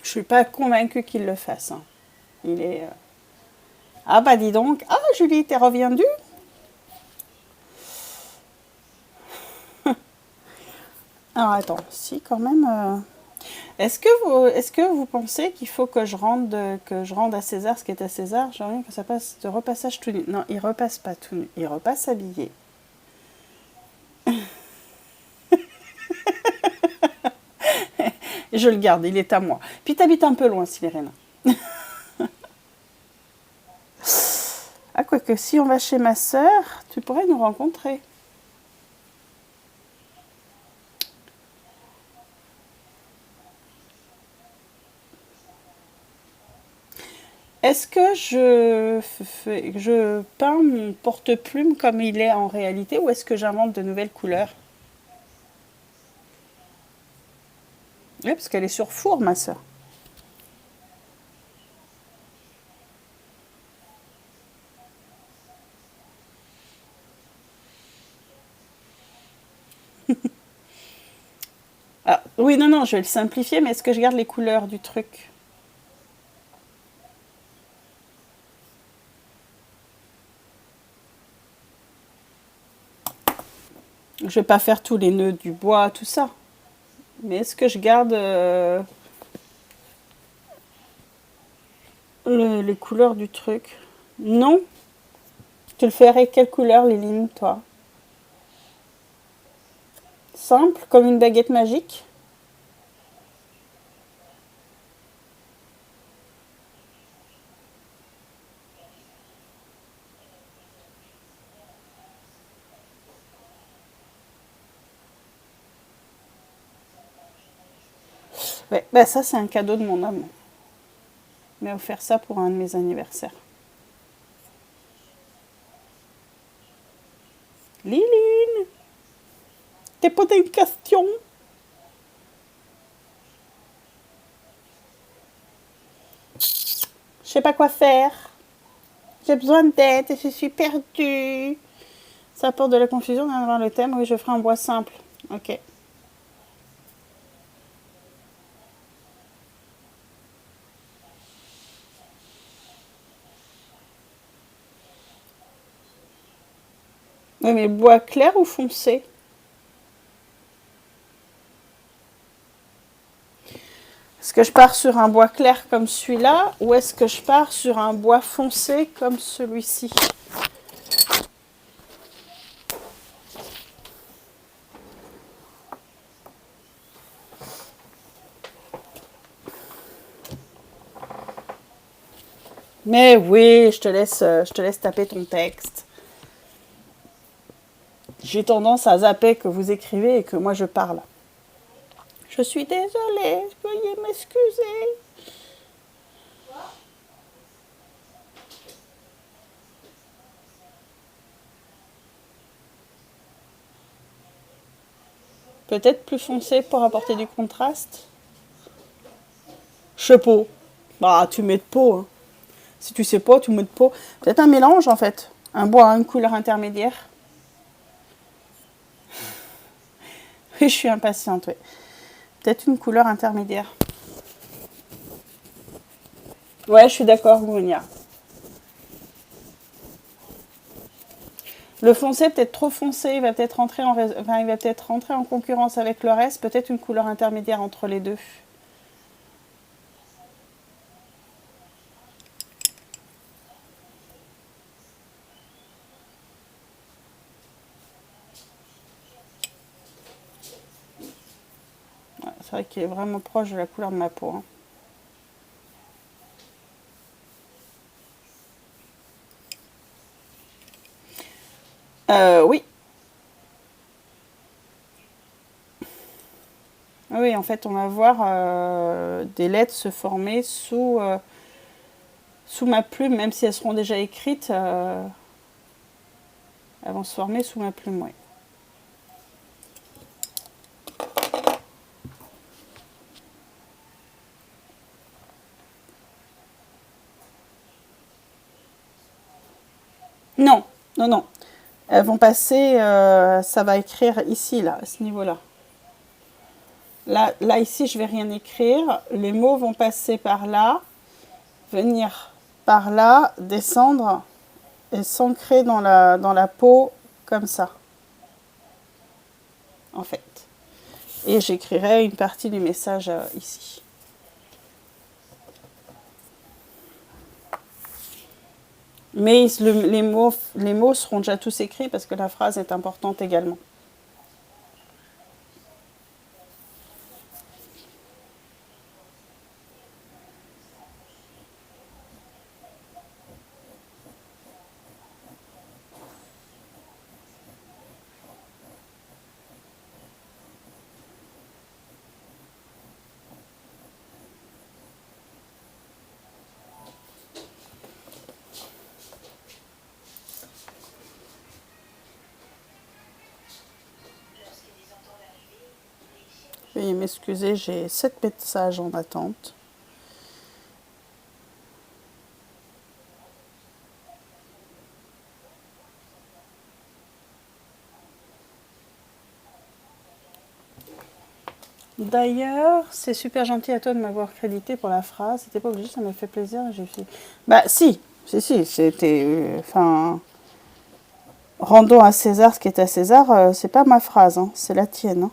Je suis pas convaincue qu'il le fasse. Hein. Il est... Ah bah dis donc. Ah Julie, t'es revenue? Alors attends, si quand même... est-ce que vous pensez qu'il faut que que je rende à César ce qui est à César? J'ai envie que ça passe de repassage tout nu. Non, il repasse pas tout nu. Il repasse habillé. Et je le garde, il est à moi. Puis t'habites un peu loin, Silérena. Ah, quoique, si on va chez ma sœur, tu pourrais nous rencontrer. Est-ce que je peins mon porte-plume comme il est en réalité ou est-ce que j'invente de nouvelles couleurs? Oui, parce qu'elle est sur four, ma sœur. Ah, oui, non, non, je vais le simplifier, mais est-ce que je garde les couleurs du truc? Je vais pas faire tous les nœuds du bois, tout ça. Mais est-ce que je garde les couleurs du truc? Non. Tu le ferais quelle couleur, les lignes, toi? Simple, comme une baguette magique? Ouais, bah ça, c'est un cadeau de mon homme. Il m'a offert ça pour un de mes anniversaires. Liline, t'es posé une question? Je sais pas quoi faire. J'ai besoin d'aide et je suis perdue. Ça apporte de la confusion dans le thème. Oui, je ferai un bois simple. Ok. Oui, mais bois clair ou foncé? Est-ce que je pars sur un bois clair comme celui-là ou est-ce que je pars sur un bois foncé comme celui-ci? Mais oui, je te laisse taper ton texte. J'ai tendance à zapper que vous écrivez et que moi je parle. Je suis désolée, veuillez m'excuser. Peut-être plus foncé pour apporter du contraste. Je sais pas. Bah, tu mets de peau. Hein. Si tu sais pas, tu mets de peau. Peut-être un mélange en fait. Un bois à une couleur intermédiaire. Oui, je suis impatiente, oui. Peut-être une couleur intermédiaire. Ouais, je suis d'accord, Gounia. Le foncé, peut-être trop foncé, il va peut-être il va peut-être rentrer en concurrence avec le reste. Peut-être une couleur intermédiaire entre les deux. Ouais, c'est vrai qu'il est vraiment proche de la couleur de ma peau. Hein. Oui. Oui, en fait, on va voir des lettres se former sous ma plume, même si elles seront déjà écrites, elles vont se former sous ma plume, oui. Non, non, non. Elles vont passer, ça va écrire ici, là, à ce niveau-là. Là, ici, je vais rien écrire. Les mots vont passer par là, venir par là, descendre et s'ancrer dans la peau comme ça, en fait. Et j'écrirai une partie du message ici. Mais les mots seront déjà tous écrits parce que la phrase est importante également. Veuillez m'excuser, j'ai 7 messages en attente. D'ailleurs, c'est super gentil à toi de m'avoir crédité pour la phrase. C'était pas obligé, ça m'a fait plaisir. J'ai fait. Bah si, c'était. Enfin, rendons à César ce qui est à César. C'est pas ma phrase, hein, c'est la tienne. Hein.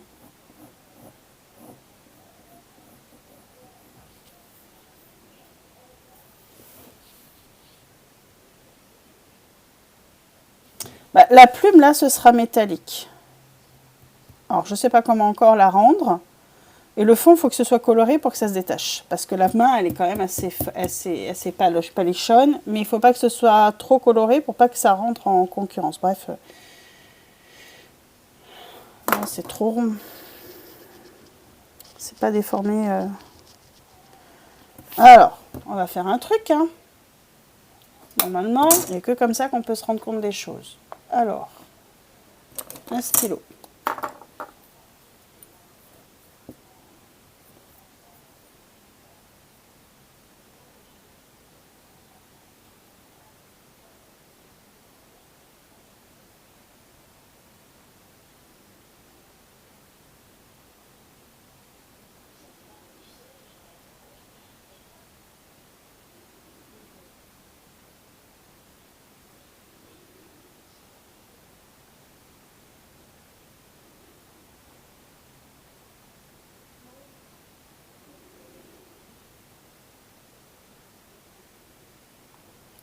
Bah, la plume là, ce sera métallique. Alors, je sais pas comment encore la rendre. Et le fond, il faut que ce soit coloré pour que ça se détache. Parce que la main, elle est quand même assez palichonne. Mais il ne faut pas que ce soit trop coloré pour pas que ça rentre en concurrence. Bref. C'est trop rond. C'est pas déformé. Alors, on va faire un truc. Hein. Normalement, il n'y a que comme ça qu'on peut se rendre compte des choses. Alors, un stylo.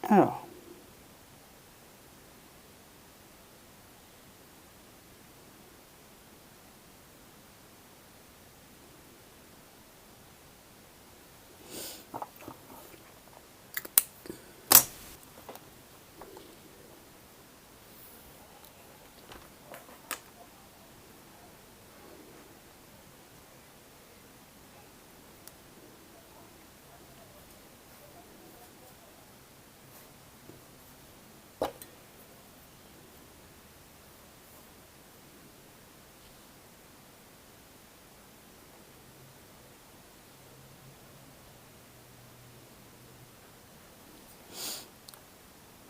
Alors.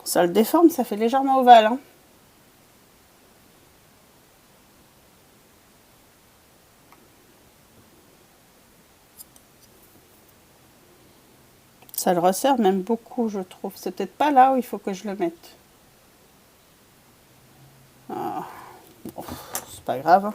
Ça le déforme, ça fait légèrement ovale. Hein. Ça le resserre même beaucoup, je trouve. C'est peut-être pas là où il faut que je le mette. Ah. Bon, c'est pas grave. Hein.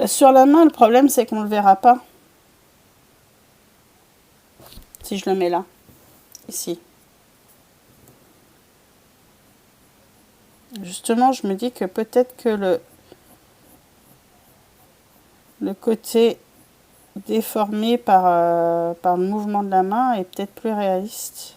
Sur la main, le problème, c'est qu'on ne le verra pas. Si je le mets là. Ici. Justement, je me dis que peut-être que le côté déformé par le mouvement de la main est peut-être plus réaliste.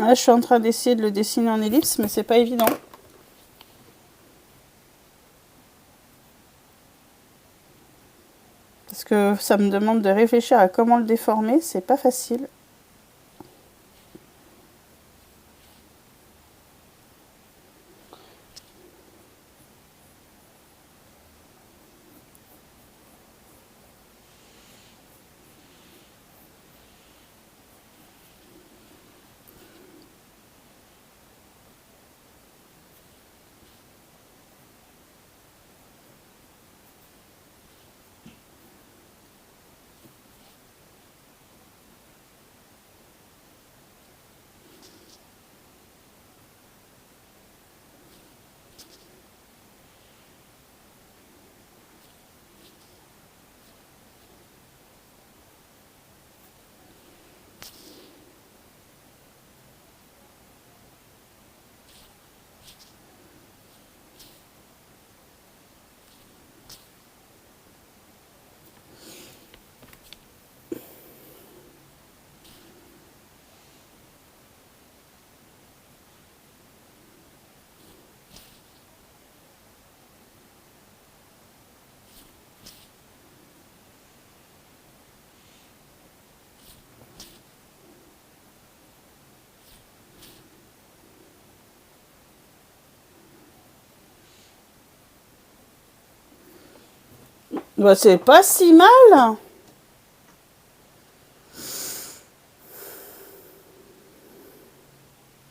Là, je suis en train d'essayer de le dessiner en ellipse, mais c'est pas évident. Parce que ça me demande de réfléchir à comment le déformer, c'est pas facile. Bah, c'est pas si mal.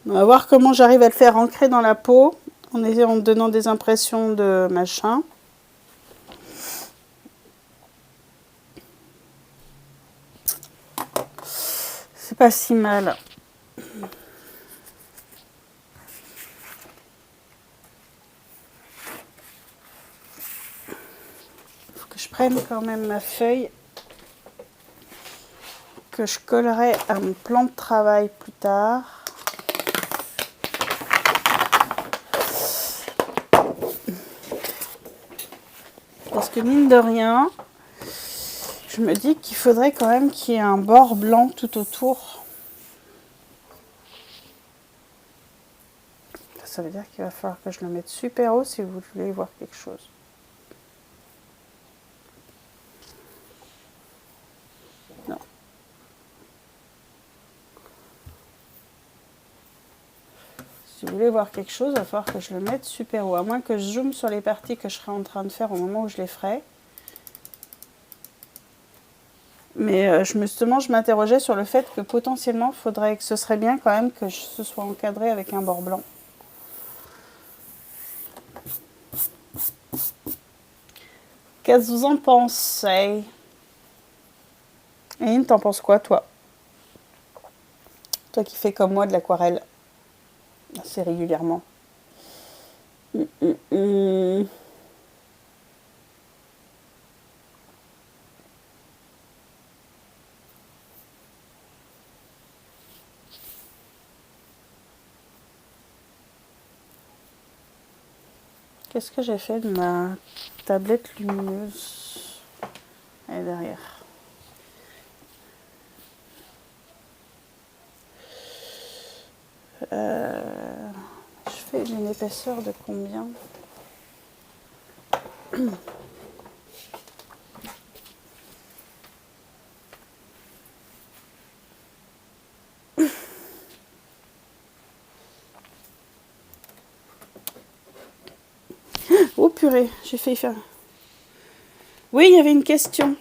On va voir comment j'arrive à le faire ancrer dans la peau en me donnant des impressions de machin. C'est pas si mal. Faut que je prenne quand même ma feuille que je collerai à mon plan de travail plus tard. Parce que mine de rien, je me dis qu'il faudrait quand même qu'il y ait un bord blanc tout autour. Ça veut dire qu'il va falloir que je le mette super haut si vous voulez voir quelque chose. Non. Si vous voulez voir quelque chose, il va falloir que je le mette super haut. À moins que je zoome sur les parties que je serai en train de faire au moment où je les ferai. Mais justement, je m'interrogeais sur le fait que potentiellement, ce serait bien quand même que ce soit encadré avec un bord blanc. Qu'est-ce que vous en pensez? Et t'en penses quoi, toi? Toi qui fais comme moi de l'aquarelle assez régulièrement. Qu'est-ce que j'ai fait de ma tablette lumineuse? Elle est derrière. Je fais une épaisseur de combien? Oh purée, j'ai failli faire... Oui, il y avait une question.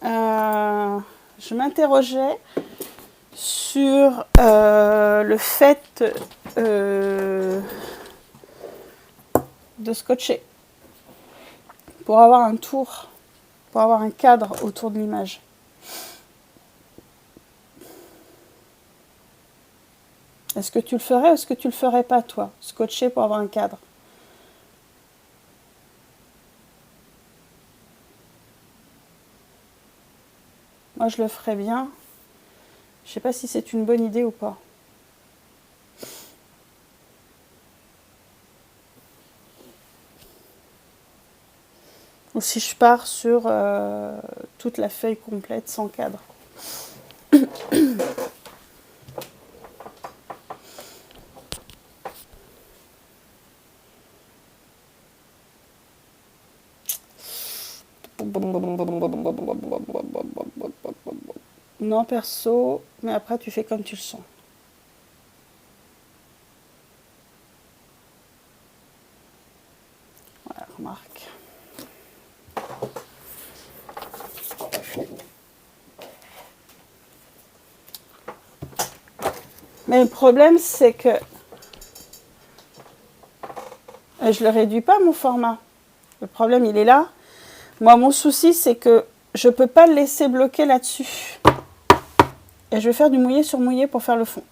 Je m'interrogeais sur le fait de scotcher pour avoir un tour, pour avoir un cadre autour de l'image. Est-ce que tu le ferais ou est-ce que tu le ferais pas, toi, scotcher pour avoir un cadre? Moi, je le ferais bien. Je sais pas si c'est une bonne idée ou pas. Ou si je pars sur toute la feuille complète sans cadre. Non, perso, mais après tu fais comme tu le sens. Voilà, remarque. Mais le problème, c'est que je le réduis pas, mon format. Le problème, il est là. Moi, mon souci, c'est que je peux pas le laisser bloquer là-dessus. Et je vais faire du mouillé sur mouillé pour faire le fond.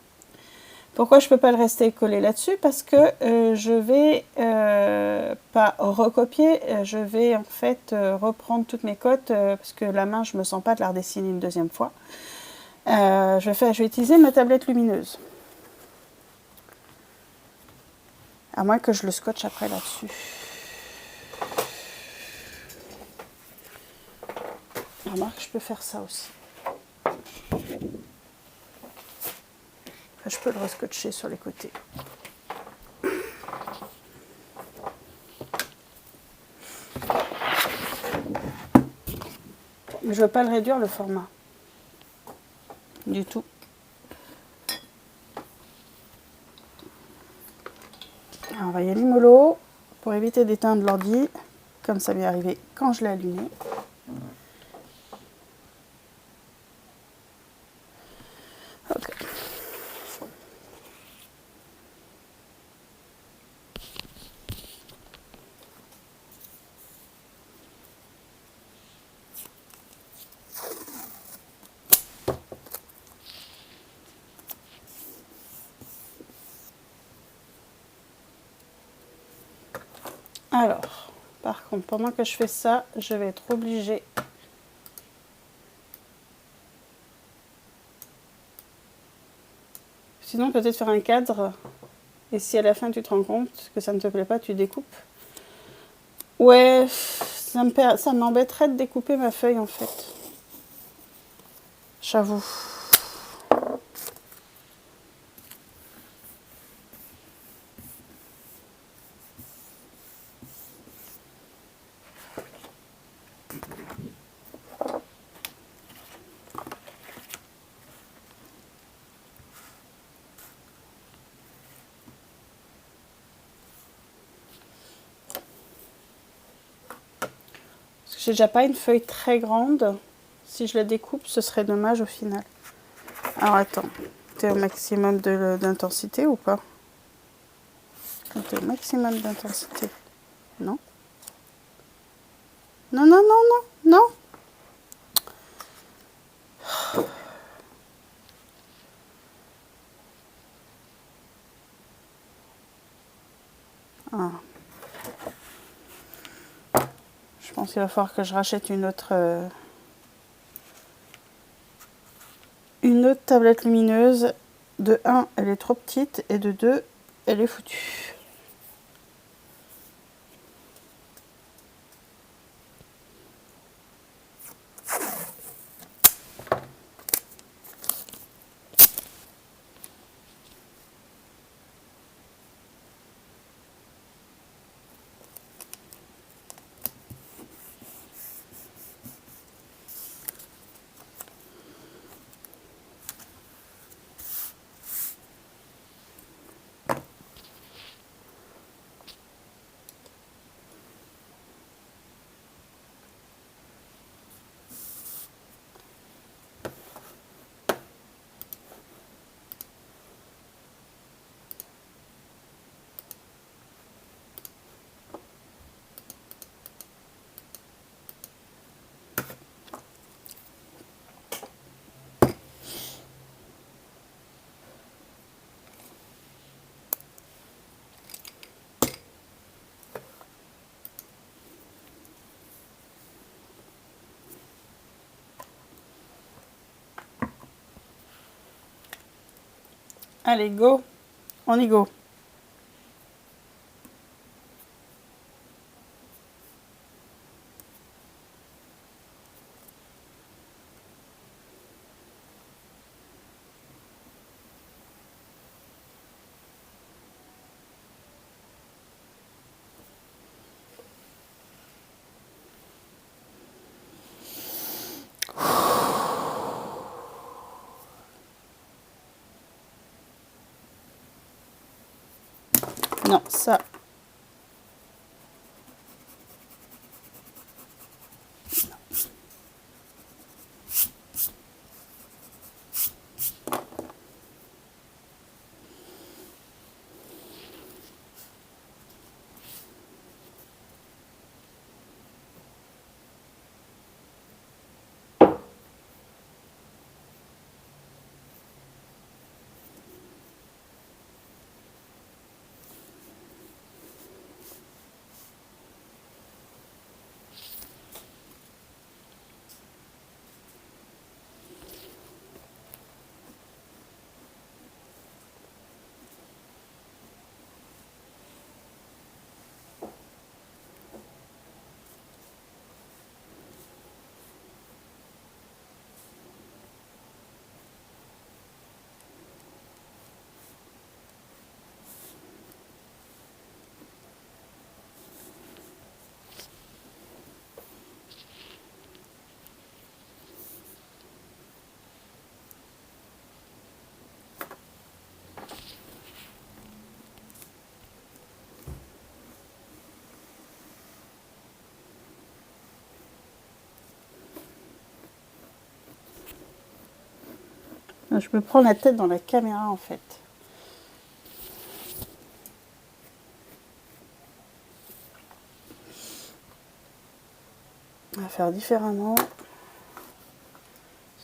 Pourquoi je peux pas le rester collé là-dessus? Parce que je vais pas recopier, je vais en fait reprendre toutes mes cotes parce que la main, je me sens pas de la redessiner une deuxième fois. Je vais utiliser ma tablette lumineuse. À moins que je le scotche après là-dessus. Remarque, je peux faire ça aussi. Je peux le rescotcher sur les côtés. Mais je ne veux pas le réduire le format. Du tout. Alors, on va y aller mollo pour éviter d'éteindre l'ordi, comme ça m'est arrivé quand je l'ai allumé. Ok. Alors, par contre, pendant que je fais ça, je vais être obligée sinon peut-être faire un cadre. Et si à la fin tu te rends compte que ça ne te plaît pas, tu découpes. Ouais, ça m'embêterait de découper ma feuille en fait. J'avoue. J'ai déjà pas une feuille très grande. Si je la découpe, ce serait dommage au final. Alors attends, t'es au maximum d'intensité ou pas? T'es au maximum d'intensité. Non? Non, non, non, non, non. Ah. Je pense qu'il va falloir que je rachète une autre tablette lumineuse. De 1, elle est trop petite et de 2, elle est foutue. Allez, go. On y go. Non, ça. Je me prends la tête dans la caméra en fait. On va faire différemment.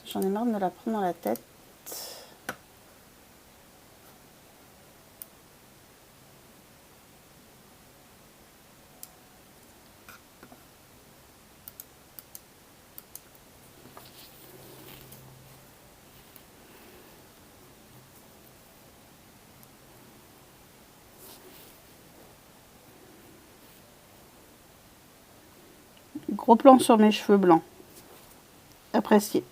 J'en ai marre de me la prendre dans la tête. Gros plan sur mes cheveux blancs. Appréciez.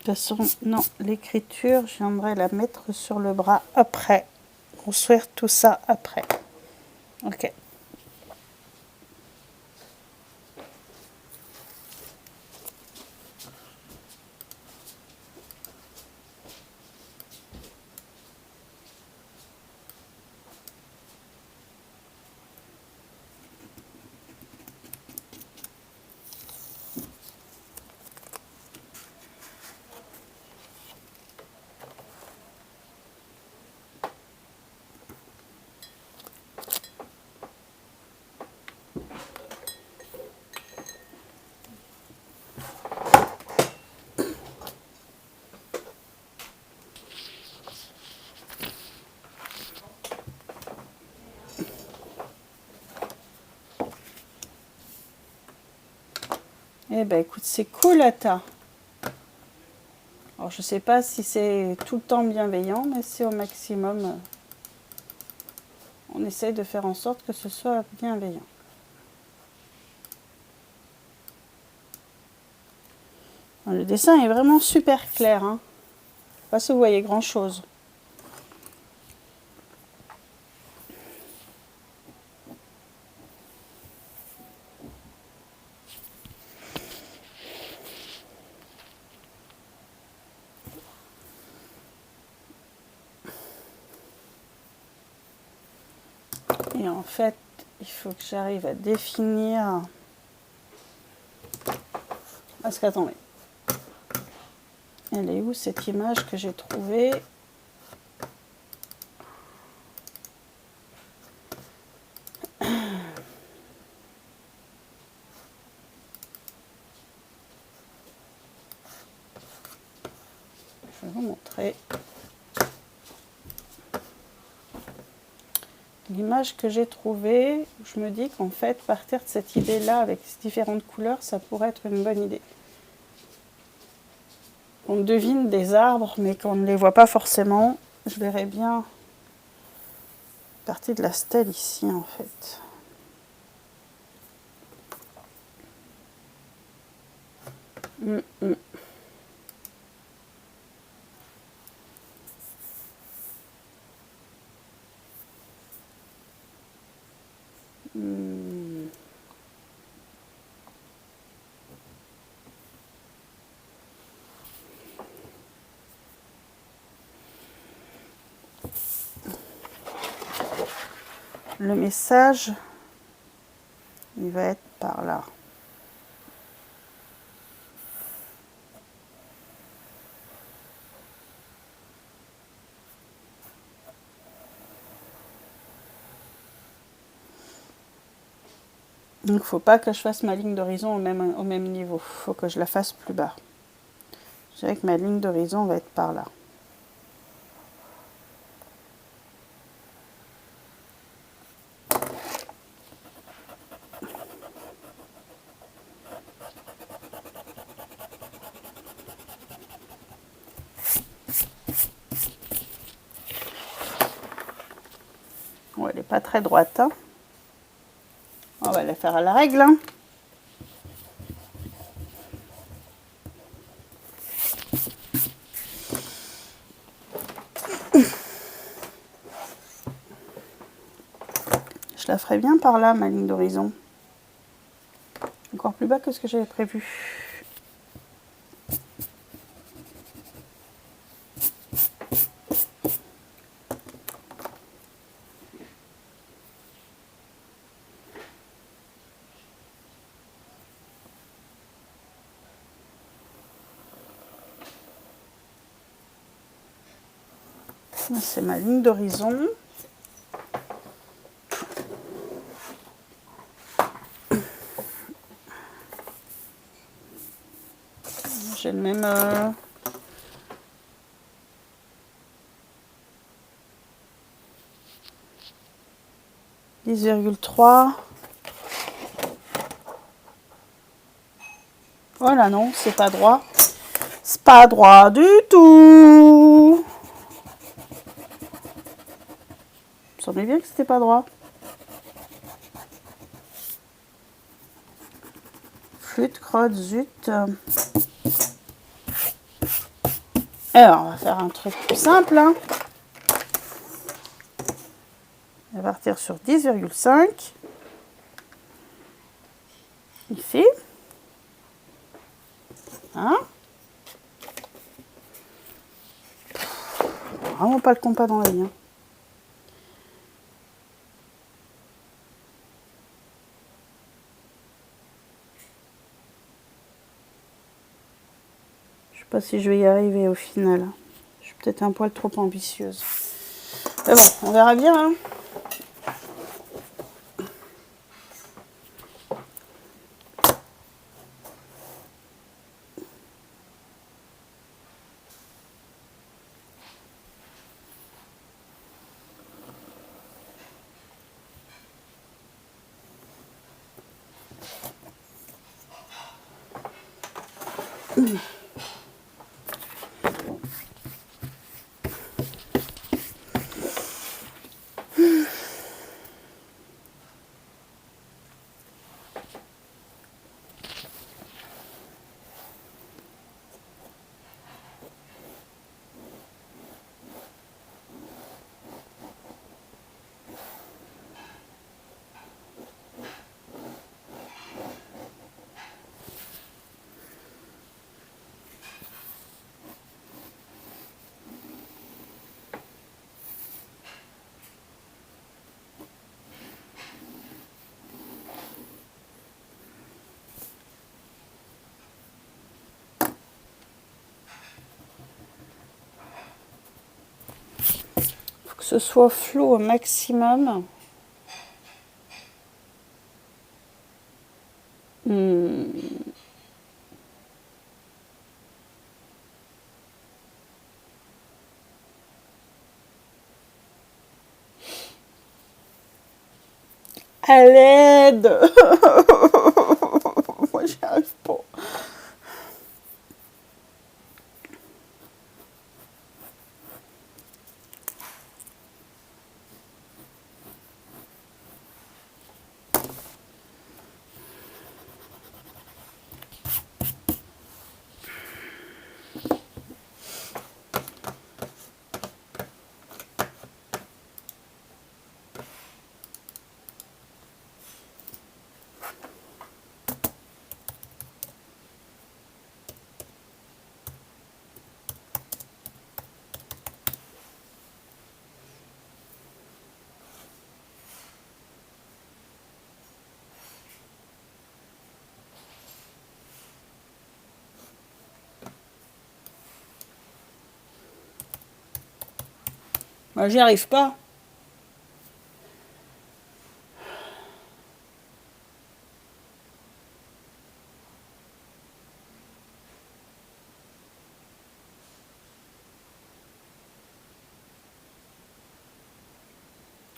toute façon, non, l'écriture, je viendrai la mettre sur le bras après. Construire tout ça après. Ok. Eh ben écoute, c'est cool, Ata. Alors je sais pas si c'est tout le temps bienveillant, mais c'est au maximum. On essaye de faire en sorte que ce soit bienveillant. Le dessin est vraiment super clair. Hein. Je sais pas si vous voyez grand chose. Et en fait, il faut que j'arrive à définir... Parce qu'attendez. Elle est où cette image que j'ai trouvée? Je vais vous montrer. L'image que j'ai trouvée, je me dis qu'en fait, partir de cette idée-là avec différentes couleurs, ça pourrait être une bonne idée. On devine des arbres, mais qu'on ne les voit pas forcément. Je verrais bien partie de la stèle ici, en fait. Le message, il va être par là. Donc, il ne faut pas que je fasse ma ligne d'horizon au même niveau. Il faut que je la fasse plus bas. Je dirais que ma ligne d'horizon va être par là. Bon, elle n'est pas très droite. Hein. On va la faire à la règle. Hein. Je la ferai bien par là, ma ligne d'horizon. Encore plus bas que ce que j'avais prévu. C'est ma ligne d'horizon. J'ai le même... 10,3. Voilà, non, c'est pas droit. C'est pas droit du tout. Vous savez bien que c'était pas droit. Flûte, crotte, zut. Alors, on va faire un truc plus simple. Hein. On va partir sur 10,5. Ici. Hein? Vraiment pas le compas dans l'œil. Hein. Je sais pas si je vais y arriver au final. Je suis peut-être un poil trop ambitieuse. Mais bon, on verra bien. Hein. Que ce soit flou au maximum. À l'aide. Moi, j'y arrive pas. Moi, j'y arrive pas.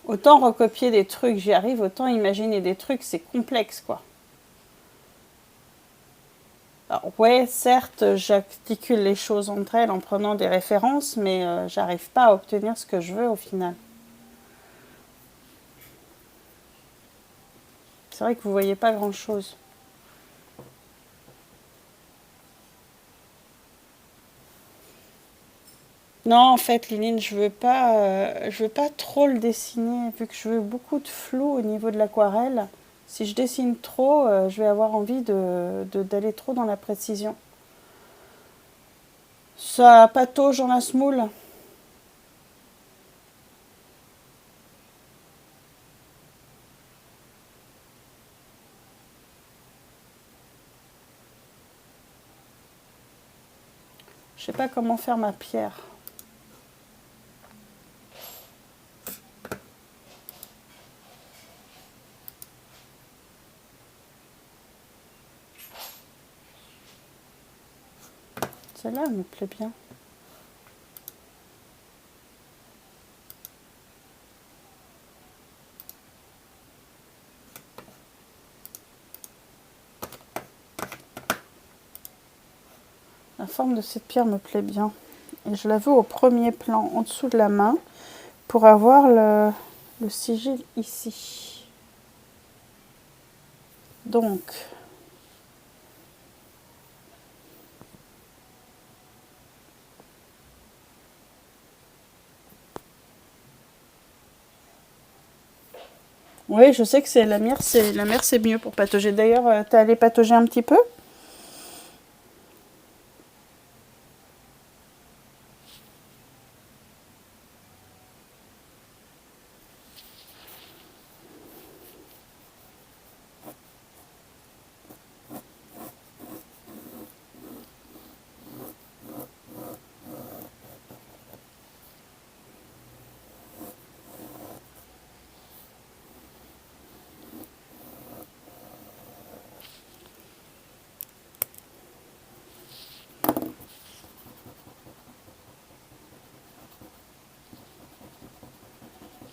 Autant recopier des trucs, j'y arrive, autant imaginer des trucs, c'est complexe, quoi. Alors, ouais, certes, j'articule les choses entre elles en prenant des références, mais j'arrive pas à obtenir ce que je veux au final. C'est vrai que vous voyez pas grand-chose. Non, en fait, Liline, je veux pas trop le dessiner, vu que je veux beaucoup de flou au niveau de l'aquarelle. Si je dessine trop, je vais avoir envie d'aller trop dans la précision. Ça patauge dans la semoule. Je sais pas comment faire ma pierre. Celle-là, elle me plaît bien. La forme de cette pierre me plaît bien. Et je la veux au premier plan, en dessous de la main, pour avoir le sigil ici. Donc, Oui, je sais que c'est la mer, c'est mieux pour patauger. D'ailleurs, t'es allé patauger un petit peu?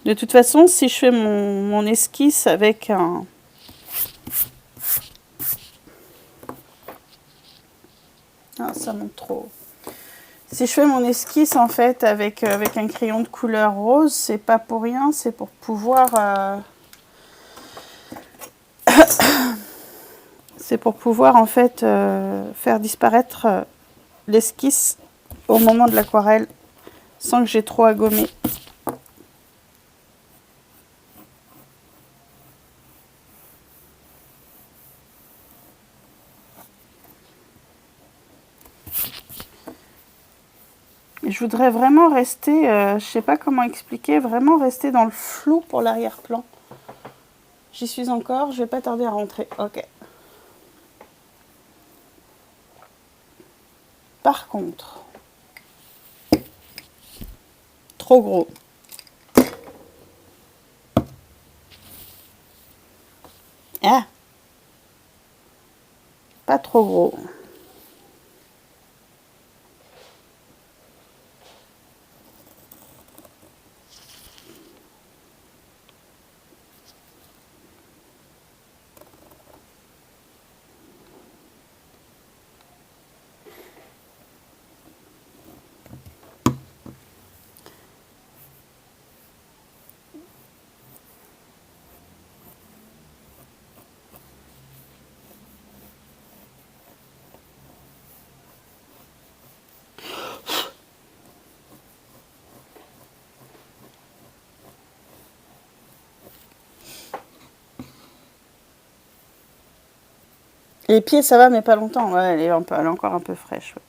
De toute façon, si je fais mon esquisse avec un... Ah, ça monte trop. Si je fais mon esquisse en fait avec un crayon de couleur rose, c'est pas pour rien, c'est pour pouvoir... c'est pour pouvoir en fait faire disparaître l'esquisse au moment de l'aquarelle sans que j'ai trop à gommer. Et je voudrais vraiment rester, je sais pas comment expliquer, vraiment rester dans le flou pour l'arrière-plan. J'y suis encore, je vais pas tarder à rentrer. Ok. Par contre, trop gros. Ah, pas trop gros. Les pieds, ça va, mais pas longtemps. Ouais, elle est encore un peu fraîche. Ouais.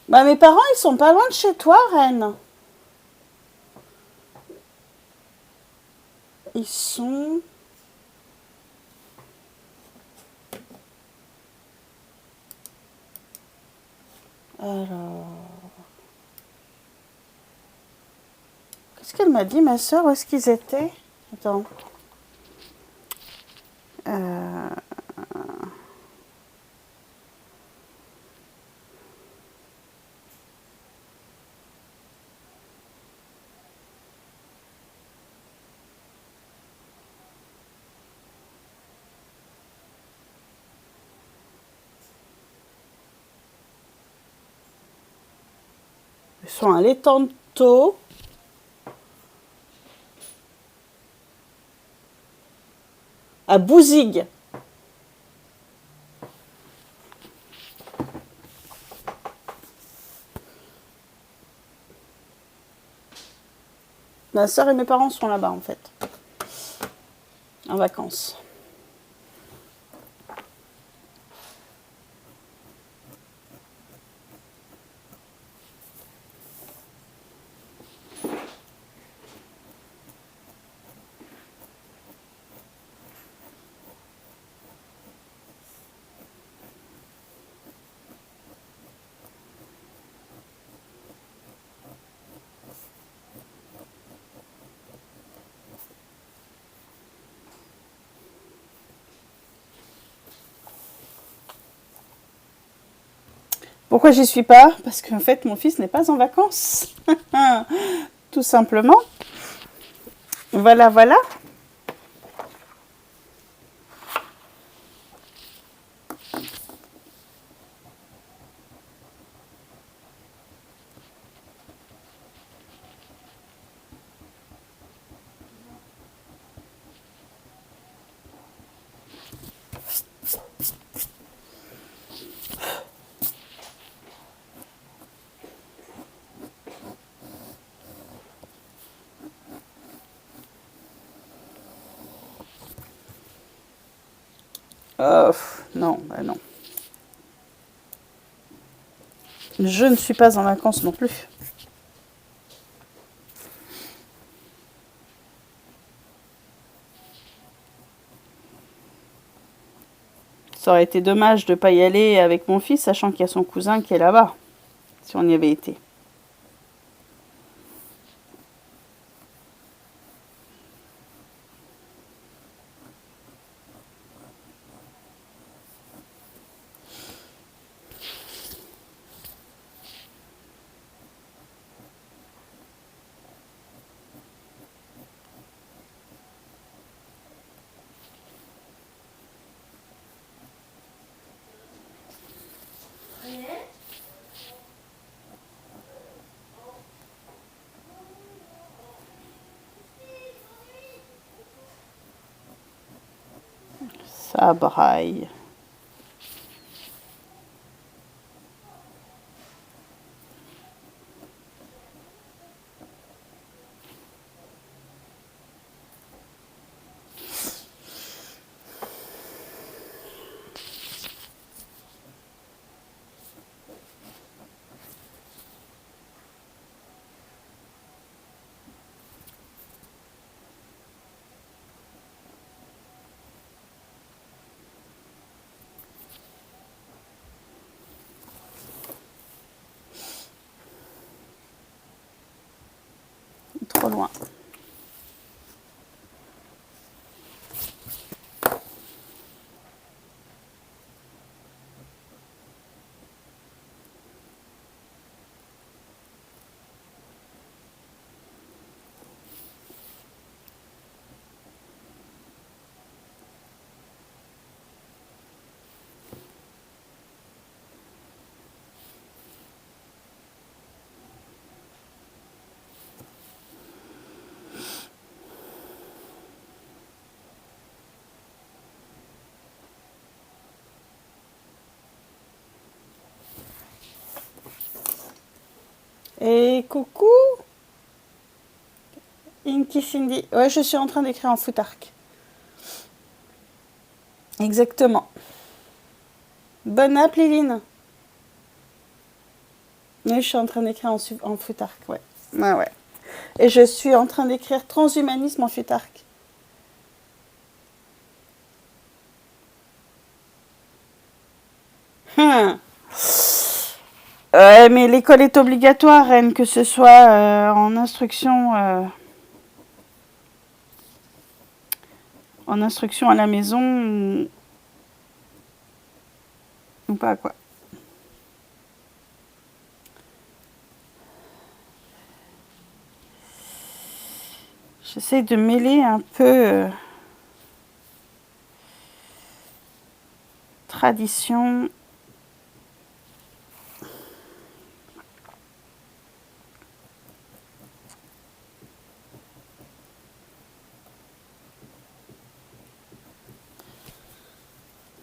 Bah, mes parents, ils sont pas loin de chez toi, Reine. Ils sont... Alors... Qu'est-ce qu'elle m'a dit, ma soeur? Où est-ce qu'ils étaient? Attends. Euh... Ils sont allés tantôt. À Bouzigues. Ma soeur et mes parents sont là-bas, en fait. En vacances. Pourquoi j'y suis pas? Parce qu'en fait, mon fils n'est pas en vacances. Tout simplement. Voilà, voilà. Non, bah non. Je ne suis pas en vacances non plus. Ça aurait été dommage de ne pas y aller avec mon fils, sachant qu'il y a son cousin qui est là-bas, si on y avait été. Ça braille. Trop loin. Et coucou Inky Cindy. Ouais, je suis en train d'écrire en foutarque. Exactement. Bonne app, Liline. Oui, je suis en train d'écrire en foutarque, ouais. Ouais, ouais. Et je suis en train d'écrire transhumanisme en foutarque. Hum. Ouais, mais l'école est obligatoire, Reine, que ce soit en instruction à la maison ou pas, quoi. J'essaie de mêler un peu tradition.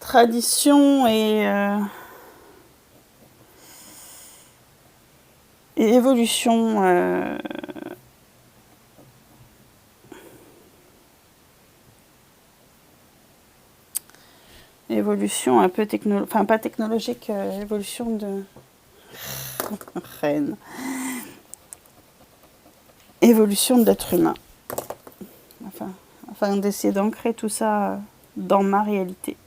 Tradition et évolution. Évolution un peu technologique, enfin pas technologique, évolution de reine. Évolution de l'être humain. Enfin d'essayer d'ancrer tout ça dans ma réalité.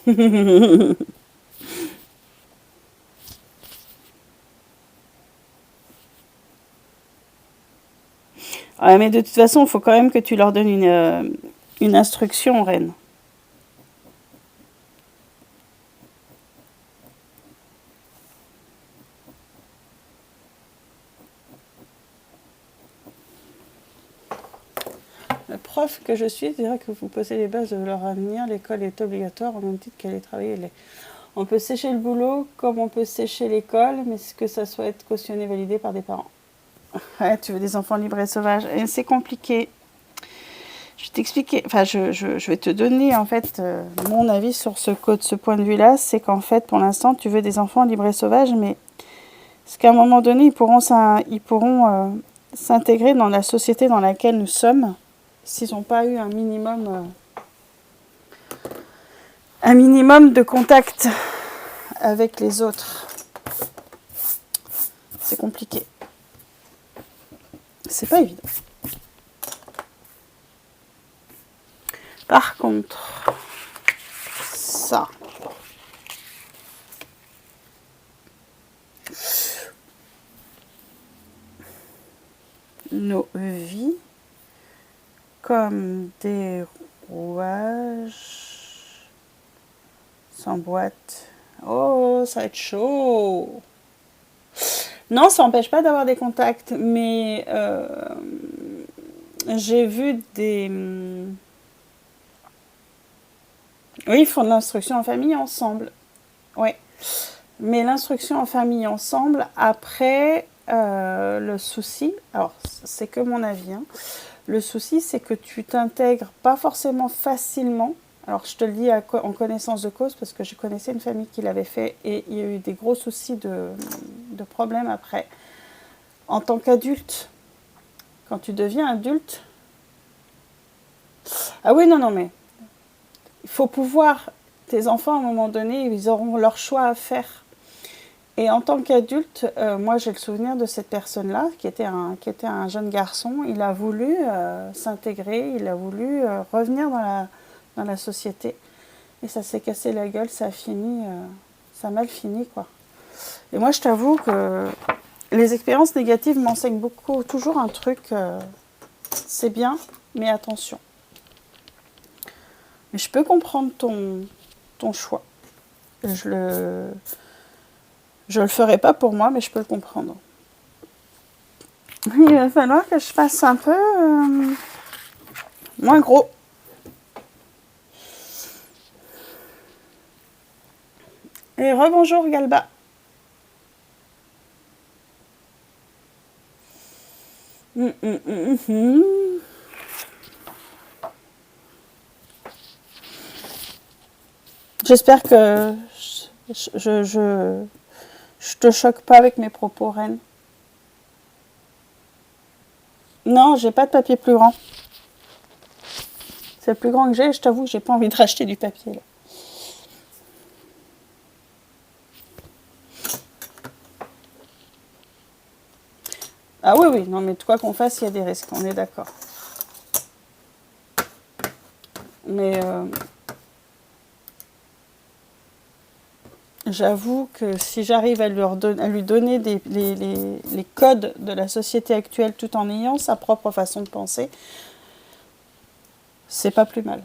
Ouais, mais de toute façon, il faut quand même que tu leur donnes une instruction, reine. Le prof que je suis dirait que vous posez les bases de leur avenir. L'école est obligatoire au même titre qu'elle est travaillée. On peut sécher le boulot comme on peut sécher l'école, mais que ça soit être cautionné, validé par des parents. Ouais, tu veux des enfants libres et sauvages. Et c'est compliqué. Je vais t'expliquer, enfin, je vais te donner en fait mon avis sur ce point de vue-là. C'est qu'en fait, pour l'instant, tu veux des enfants libres et sauvages, mais parce qu'à un moment donné, ils pourront s'intégrer dans la société dans laquelle nous sommes s'ils n'ont pas eu un minimum de contact avec les autres. C'est compliqué. C'est pas évident. Par contre, ça. Nos vies comme des rouages s'emboîtent. Oh, ça va être chaud. Non, ça n'empêche pas d'avoir des contacts, mais j'ai vu des... Oui, ils font de l'instruction en famille ensemble. Oui. Mais l'instruction en famille ensemble, après, le souci, alors c'est que mon avis, hein, le souci c'est que tu t'intègres pas forcément facilement. Alors je te le dis en connaissance de cause parce que je connaissais une famille qui l'avait fait et il y a eu des gros soucis de problèmes après. En tant qu'adulte, quand tu deviens adulte, ah oui, non, mais il faut pouvoir, tes enfants à un moment donné, ils auront leur choix à faire. Et en tant qu'adulte, moi j'ai le souvenir de cette personne-là, qui était un jeune garçon. Il a voulu s'intégrer, il a voulu revenir dans la société. Et ça s'est cassé la gueule, ça a mal fini, quoi. Et moi je t'avoue que les expériences négatives m'enseignent toujours un truc, c'est bien, mais attention. Mais je peux comprendre ton choix. Je le ferai pas pour moi, mais je peux le comprendre. Il va falloir que je fasse un peu moins gros. Et rebonjour Galba. J'espère que je te choque pas avec mes propos, Reine. Non, j'ai pas de papier plus grand. C'est le plus grand que j'ai, je t'avoue que j'ai pas envie de racheter du papier là. Ah oui, non mais quoi qu'on fasse, il y a des risques, on est d'accord. Mais j'avoue que si j'arrive à lui donner les codes de la société actuelle tout en ayant sa propre façon de penser, c'est pas plus mal.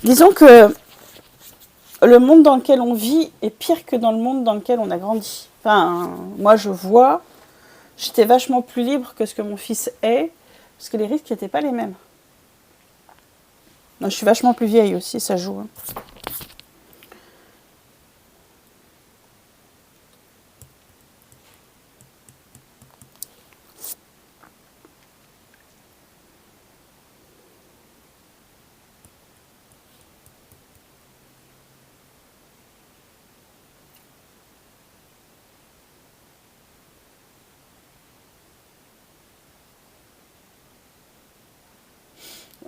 Disons que le monde dans lequel on vit est pire que dans le monde dans lequel on a grandi. Enfin, moi je vois, j'étais vachement plus libre que ce que mon fils est, parce que les risques n'étaient pas les mêmes. Non, je suis vachement plus vieille aussi, ça joue. Hein.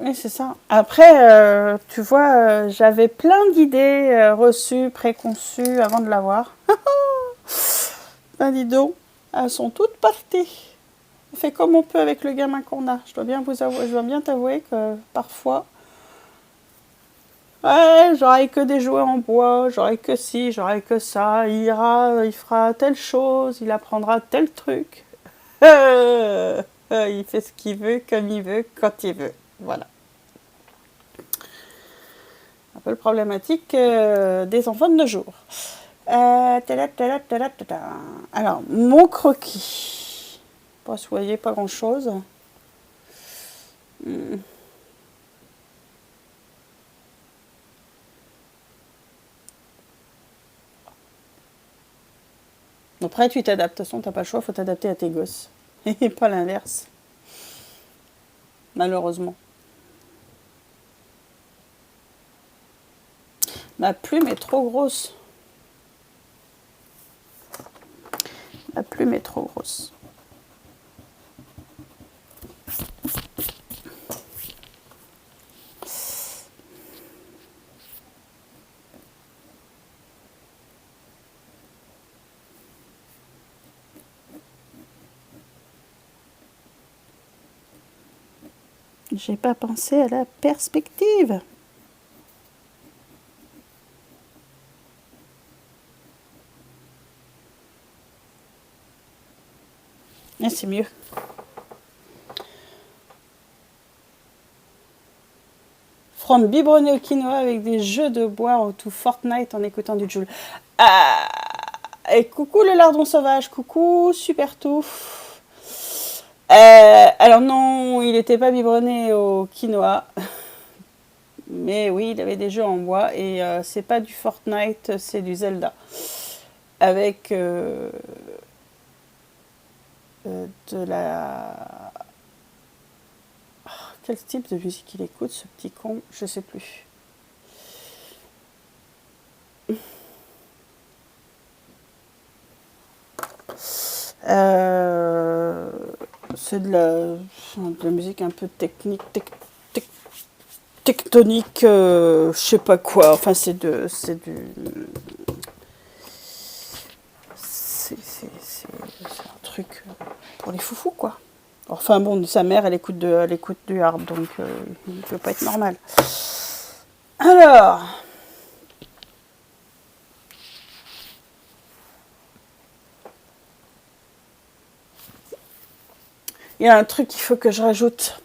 Oui, c'est ça. Après, tu vois, j'avais plein d'idées reçues, préconçues avant de l'avoir. Ben dis donc, elles sont toutes parties. On fait comme on peut avec le gamin qu'on a. Je dois bien t'avouer que parfois, ouais, j'aurais que des jouets en bois, j'aurais que ci, j'aurais que ça. Il fera telle chose, il apprendra tel truc. Il fait ce qu'il veut, comme il veut, quand il veut. Voilà. Un peu le problématique des enfants de nos jours. Alors, mon croquis. Pas, vous voyez, pas grand-chose. Après, tu t'adaptes. De toute façon, t'as pas le choix, faut t'adapter à tes gosses. Et pas l'inverse. Malheureusement. Ma plume est trop grosse. Ma plume est trop grosse. J'ai pas pensé à la perspective. Ah, c'est mieux. From biberonner au quinoa avec des jeux de bois au tout Fortnite en écoutant du Joule. Ah, et coucou le lardon sauvage, coucou super tout. Alors non, il n'était pas biberonné au quinoa. Mais oui, il avait des jeux en bois et c'est pas du Fortnite, c'est du Zelda. Avec de la... Oh, quel type de musique il écoute, ce petit con? Je sais plus. C'est de la musique un peu technique, tectonique, je sais pas quoi. Enfin, c'est un truc pour les foufous, quoi. Enfin bon, sa mère, elle écoute du hard, donc il ne peut pas être normal. Alors, il y a un truc qu'il faut que je rajoute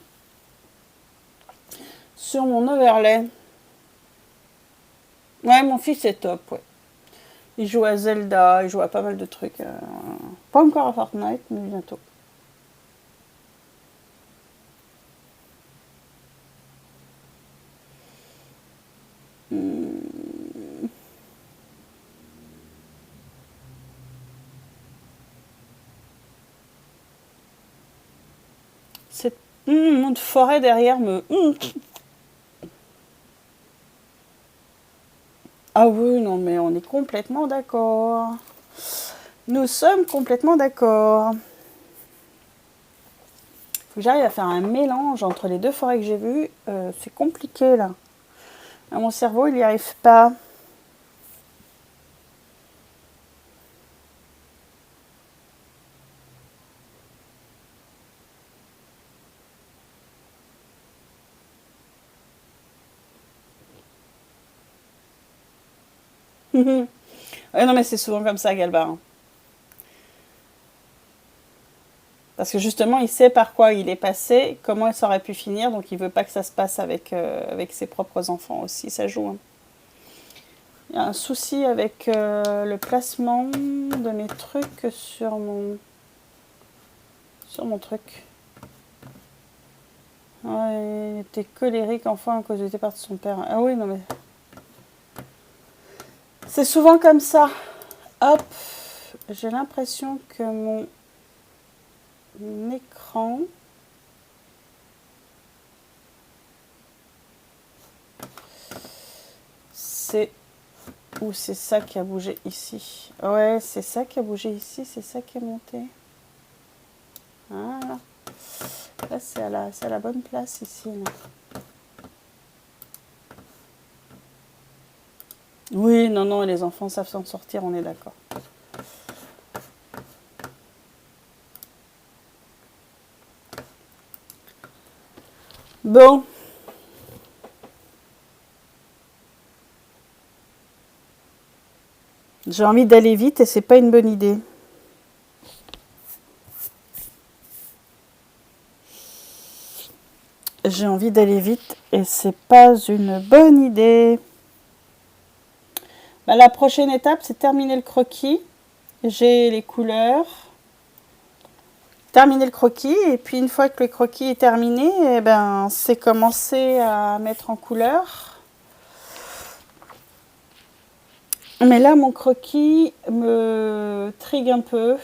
sur mon overlay. Ouais, mon fils est top, ouais. Il joue à Zelda, il joue à pas mal de trucs. Pas encore à Fortnite, mais bientôt. Cette de forêt derrière me... Ah oui, non, mais on est complètement d'accord. Nous sommes complètement d'accord. Faut que j'arrive à faire un mélange entre les deux forêts que j'ai vues. C'est compliqué, là. Mon cerveau, il n'y arrive pas. Ouais, non, mais c'est souvent comme ça, Galba. Hein. Parce que justement, il sait par quoi il est passé, comment ça aurait pu finir, donc il veut pas que ça se passe avec ses propres enfants aussi, ça joue. Hein. Il y a un souci avec le placement de mes trucs sur mon truc. Ouais, il était colérique enfin à cause du départ de son père. Ah oui, non mais... C'est souvent comme ça. Hop, j'ai l'impression que mon écran... C'est... Ou c'est ça qui a bougé ici. Ouais, c'est ça qui a bougé ici, c'est ça qui est monté. Voilà. Là, c'est à la bonne place ici. Là. Oui, non, non, les enfants savent s'en sortir, on est d'accord. Bon. J'ai envie d'aller vite et c'est pas une bonne idée. J'ai envie d'aller vite et c'est pas une bonne idée. Bah, la prochaine étape, c'est terminer le croquis. J'ai les couleurs. Terminer le croquis. Et puis, une fois que le croquis est terminé, eh ben, c'est commencer à mettre en couleur. Mais là, mon croquis me trigue un peu.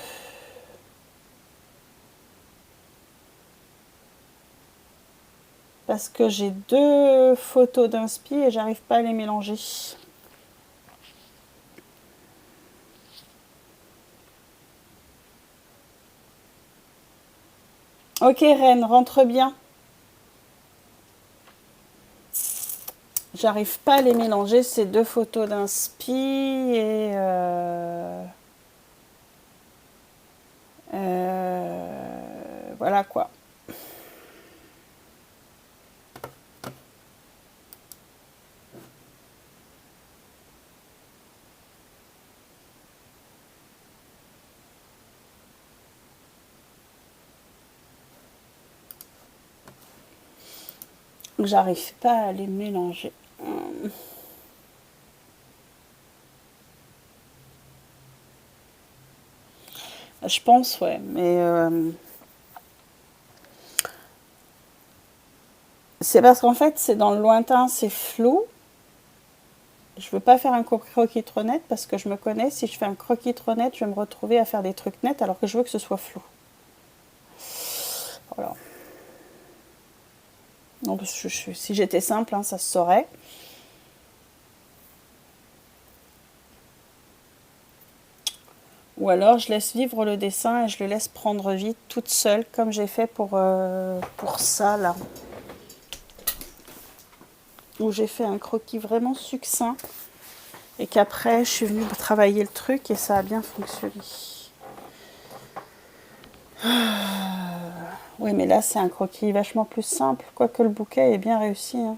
Parce que j'ai deux photos d'inspi et j'arrive pas à les mélanger. Ok Reine, rentre bien. J'arrive pas à les mélanger, ces deux photos d'inspi et voilà quoi. J'arrive pas à les mélanger. Je pense, ouais, mais c'est parce qu'en fait, c'est dans le lointain, c'est flou. Je veux pas faire un croquis trop net parce que je me connais. Si je fais un croquis trop net, je vais me retrouver à faire des trucs nets alors que je veux que ce soit flou. Voilà. Non, parce que si j'étais simple, hein, ça se saurait. Ou alors je laisse vivre le dessin et je le laisse prendre vie toute seule, comme j'ai fait pour ça là. Où j'ai fait un croquis vraiment succinct et qu'après je suis venue travailler le truc et ça a bien fonctionné. Oui, mais là c'est un croquis vachement plus simple, quoique le bouquet est bien réussi. Hein.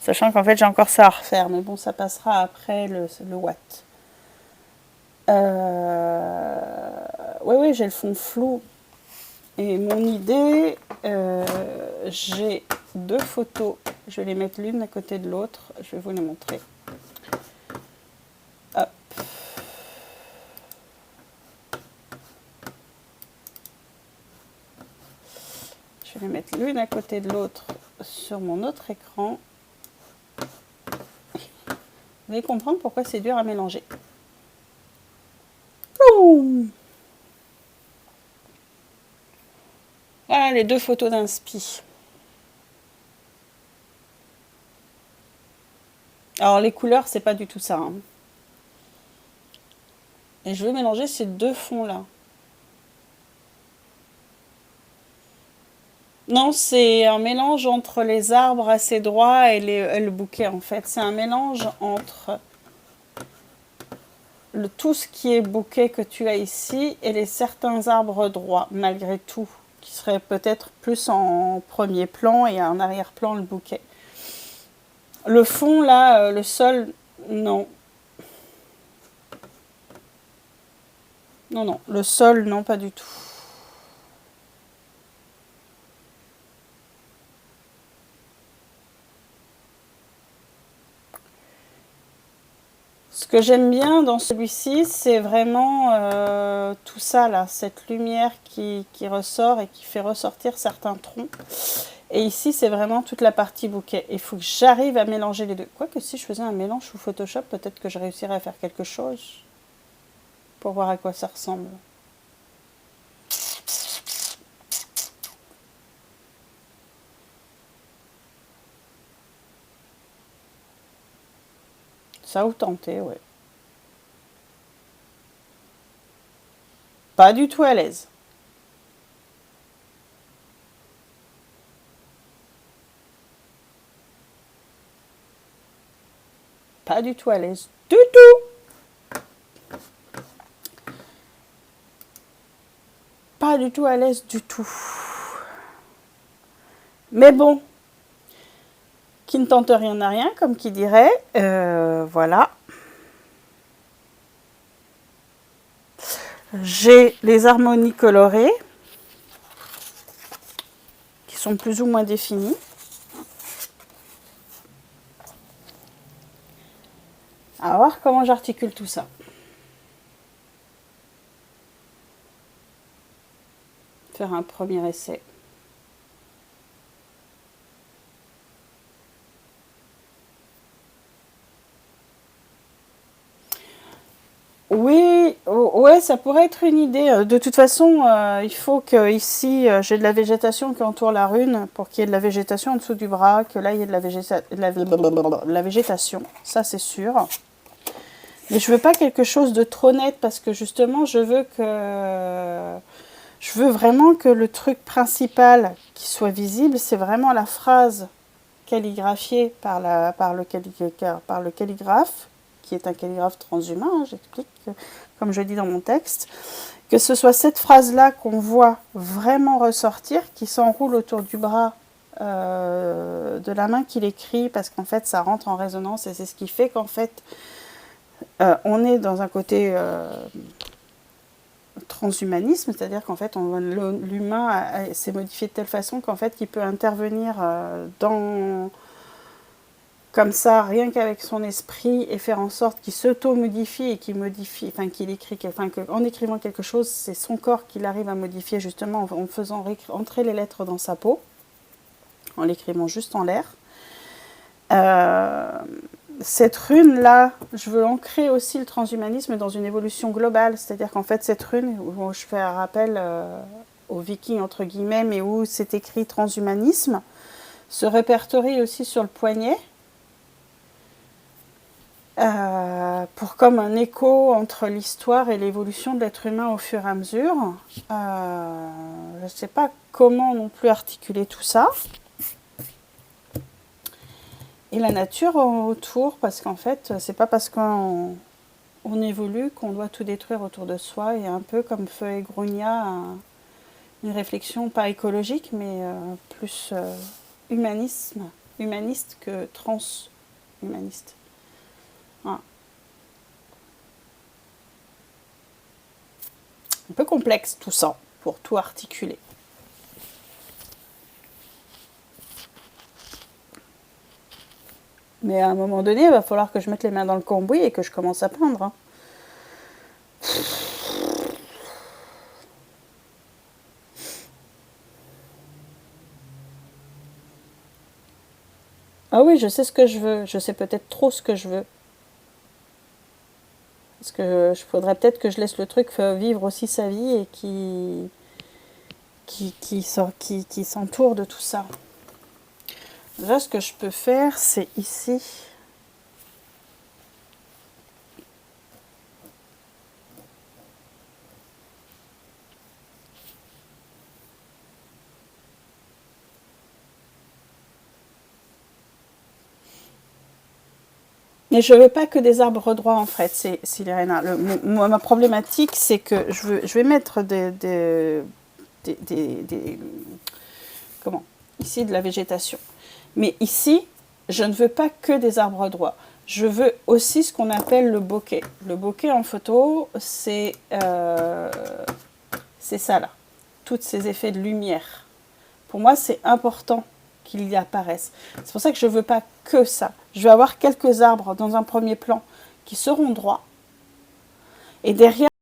Sachant qu'en fait j'ai encore ça à refaire, mais bon, ça passera après le watt. Oui, j'ai le fond flou. Et mon idée, j'ai deux photos. Je vais les mettre l'une à côté de l'autre. Je vais vous les montrer. Hop. Je vais les mettre l'une à côté de l'autre sur mon autre écran. Vous allez comprendre pourquoi c'est dur à mélanger. Boum! Voilà les deux photos d'inspi. Alors les couleurs, c'est pas du tout ça. Hein. Et je veux mélanger ces deux fonds-là. Non, c'est un mélange entre les arbres assez droits et le bouquet en fait. C'est un mélange entre tout ce qui est bouquet que tu as ici et les certains arbres droits, malgré tout, qui seraient peut-être plus en premier plan et en arrière-plan le bouquet. Le fond là, le sol, non. Non, le sol, non, pas du tout. Ce que j'aime bien dans celui-ci, c'est vraiment tout ça là, cette lumière qui ressort et qui fait ressortir certains troncs. Et ici, c'est vraiment toute la partie bouquet. Il faut que j'arrive à mélanger les deux. Quoique si je faisais un mélange sous Photoshop, peut-être que je réussirais à faire quelque chose pour voir à quoi ça ressemble. Ça ou tenter, ouais. Pas du tout à l'aise. Pas du tout à l'aise. Du tout. Pas du tout à l'aise du tout. Mais bon, qui ne tente rien n'a rien, comme qui dirait. Voilà. J'ai les harmonies colorées qui sont plus ou moins définies. À voir comment j'articule tout ça. Faire un premier essai. Oui, ouais, ça pourrait être une idée. De toute façon, il faut que ici j'ai de la végétation qui entoure la rune pour qu'il y ait de la végétation en dessous du bras, que là il y ait de la végétation, ça c'est sûr. Mais je veux pas quelque chose de trop net parce que justement je veux vraiment que le truc principal qui soit visible, c'est vraiment la phrase calligraphiée par le calligraphe, qui est un calligraphe transhumain, hein, j'explique, comme je dis dans mon texte, que ce soit cette phrase-là qu'on voit vraiment ressortir, qui s'enroule autour du bras de la main qu'il écrit, parce qu'en fait ça rentre en résonance et c'est ce qui fait qu'en fait on est dans un côté transhumanisme, c'est-à-dire qu'en fait l'humain s'est modifié de telle façon qu'en fait il peut intervenir dans comme ça, rien qu'avec son esprit, et faire en sorte qu'il s'auto-modifie et qu'il modifie, enfin qu'il écrit, enfin qu'en écrivant quelque chose, c'est son corps qu'il arrive à modifier justement en faisant entrer les lettres dans sa peau, en l'écrivant juste en l'air. Cette rune-là, je veux ancrer aussi le transhumanisme dans une évolution globale, c'est-à-dire qu'en fait cette rune, où je fais un rappel aux vikings entre guillemets, mais où c'est écrit transhumanisme, se répertorie aussi sur le poignet, pour comme un écho entre l'histoire et l'évolution de l'être humain au fur et à mesure. Je ne sais pas comment non plus articuler tout ça. Et la nature autour, parce qu'en fait, c'est pas parce qu'on évolue qu'on doit tout détruire autour de soi. Il y a un peu comme Feu et Grogna, une réflexion pas écologique, mais plus humaniste que transhumaniste. Voilà. Un peu complexe tout ça, pour tout articuler. Mais à un moment donné, il va falloir que je mette les mains dans le cambouis et que je commence à peindre. Hein. Ah oui, je sais ce que je veux. Je sais peut-être trop ce que je veux. Parce que je faudrait peut-être que je laisse le truc vivre aussi sa vie et qui s'entoure de tout ça. Déjà, ce que je peux faire, c'est ici. Mais je veux pas que des arbres droits en fait, c'est Silérena. Ma problématique, c'est que je vais mettre comment ici de la végétation. Mais ici, je ne veux pas que des arbres droits. Je veux aussi ce qu'on appelle le bokeh. Le bokeh en photo, c'est ça là. Tous ces effets de lumière. Pour moi, c'est important qu'il y apparaisse. C'est pour ça que je ne veux pas que ça. Je vais avoir quelques arbres dans un premier plan qui seront droits. Et derrière,